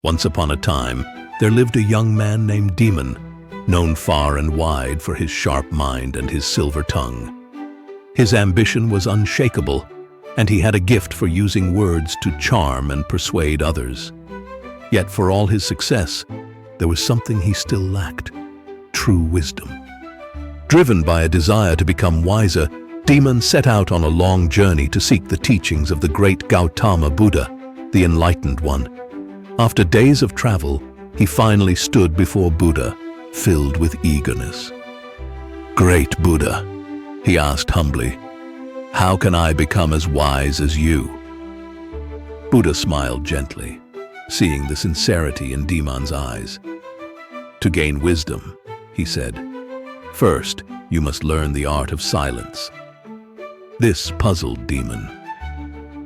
Once upon a time, there lived a young man named Demon, known far and wide for his sharp mind and his silver tongue. His ambition was unshakable, and he had a gift for using words to charm and persuade others. Yet for all his success, there was something he still lacked: true wisdom. Driven by a desire to become wiser, Demon set out on a long journey to seek the teachings of the great Gautama Buddha, the Enlightened One. After days of travel, he finally stood before Buddha, filled with eagerness. "Great Buddha," he asked humbly, "how can I become as wise as you?" Buddha smiled gently, seeing the sincerity in Demon's eyes. "To gain wisdom," he said, "first you must learn the art of silence." This puzzled Demon.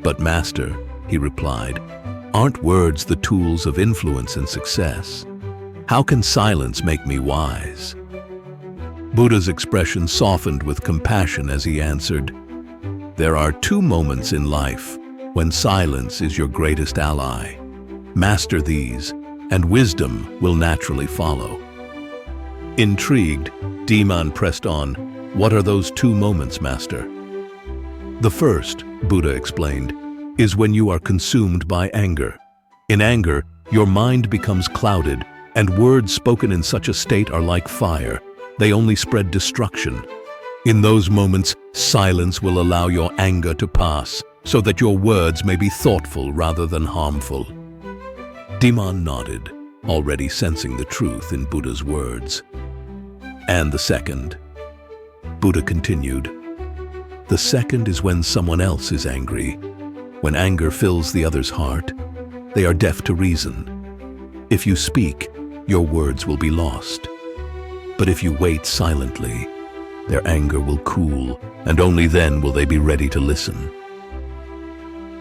"But Master," he replied, "aren't words the tools of influence and success? How can silence make me wise?" Buddha's expression softened with compassion as he answered, "There are two moments in life when silence is your greatest ally. Master these, and wisdom will naturally follow." Intrigued, Demon pressed on, "What are those two moments, Master?" "The first," Buddha explained, "is when you are consumed by anger. In anger, your mind becomes clouded, and words spoken in such a state are like fire. They only spread destruction. In those moments, silence will allow your anger to pass, so that your words may be thoughtful rather than harmful." Demon nodded, already sensing the truth in Buddha's words. "And the second?" Buddha continued, "The second is when someone else is angry. When anger fills the other's heart, they are deaf to reason. If you speak, your words will be lost. But if you wait silently, their anger will cool, and only then will they be ready to listen."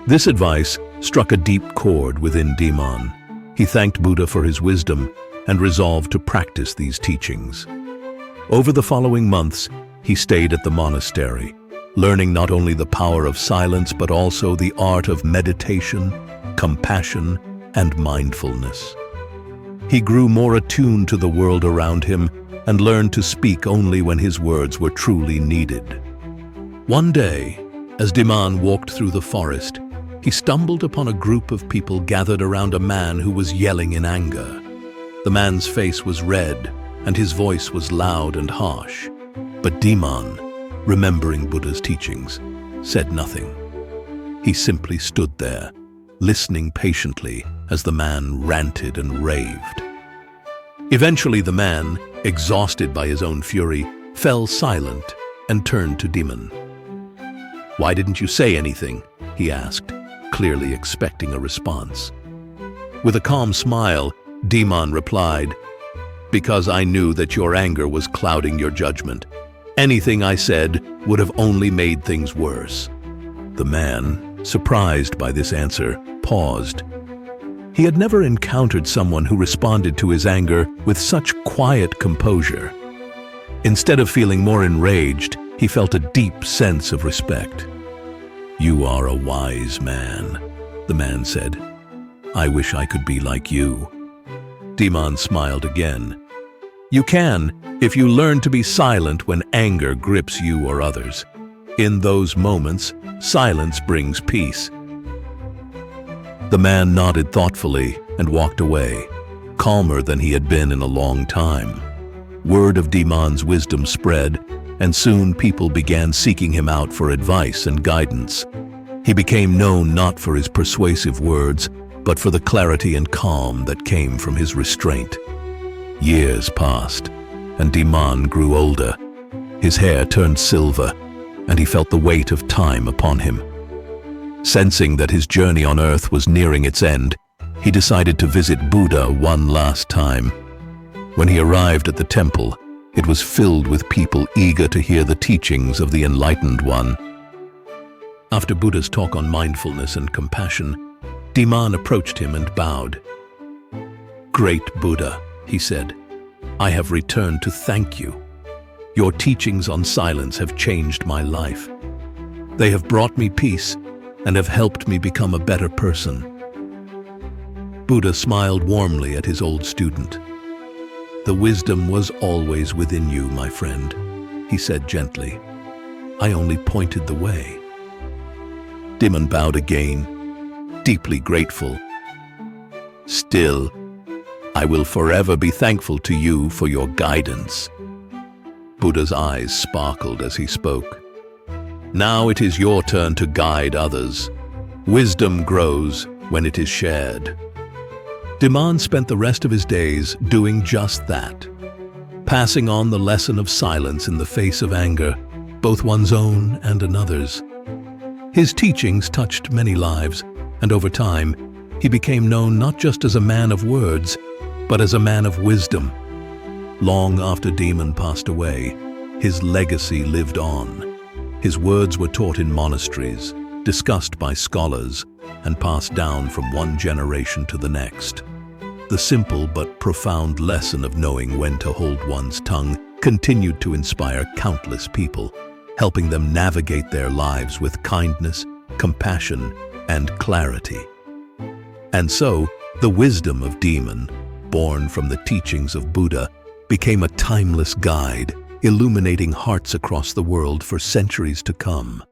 This advice struck a deep chord within Demon. He thanked Buddha for his wisdom and resolved to practice these teachings. Over the following months, he stayed at the monastery, learning not only the power of silence but also the art of meditation, compassion, and mindfulness. He grew more attuned to the world around him and learned to speak only when his words were truly needed. One day, as Demon walked through the forest, he stumbled upon a group of people gathered around a man who was yelling in anger. The man's face was red, and his voice was loud and harsh. But Demon, remembering Buddha's teachings, said nothing. He simply stood there, listening patiently as the man ranted and raved. Eventually the man, exhausted by his own fury, fell silent and turned to Demon. "Why didn't you say anything?" he asked, clearly expecting a response. With a calm smile, Demon replied, "Because I knew that your anger was clouding your judgment. Anything I said would have only made things worse." The man, surprised by this answer, paused. He had never encountered someone who responded to his anger with such quiet composure. Instead of feeling more enraged, he felt a deep sense of respect. "You are a wise man," the man said. "I wish I could be like you." Demon smiled again. "You can, if you learn to be silent when anger grips you or others. In those moments, silence brings peace." The man nodded thoughtfully and walked away, calmer than he had been in a long time. Word of Demon's wisdom spread, and soon people began seeking him out for advice and guidance. He became known not for his persuasive words, but for the clarity and calm that came from his restraint. Years passed, and Demon grew older. His hair turned silver, and he felt the weight of time upon him. Sensing that his journey on earth was nearing its end, he decided to visit Buddha one last time. When he arrived at the temple, it was filled with people eager to hear the teachings of the Enlightened One. After Buddha's talk on mindfulness and compassion, Demon approached him and bowed. "Great Buddha," he said, "I have returned to thank you. Your teachings on silence have changed my life. They have brought me peace and have helped me become a better person." Buddha smiled warmly at his old student. "The wisdom was always within you, my friend," he said gently. "I only pointed the way." Demon bowed again, deeply grateful. "Still, I will forever be thankful to you for your guidance." Buddha's eyes sparkled as he spoke. "Now it is your turn to guide others. Wisdom grows when it is shared." Demon spent the rest of his days doing just that, passing on the lesson of silence in the face of anger, both one's own and another's. His teachings touched many lives, and over time, he became known not just as a man of words, but as a man of wisdom. Long after Demon passed away, his legacy lived on. His words were taught in monasteries, discussed by scholars, and passed down from one generation to the next. The simple but profound lesson of knowing when to hold one's tongue continued to inspire countless people, helping them navigate their lives with kindness, compassion, and clarity. And so, the wisdom of Demon, born from the teachings of Buddha, became a timeless guide, illuminating hearts across the world for centuries to come.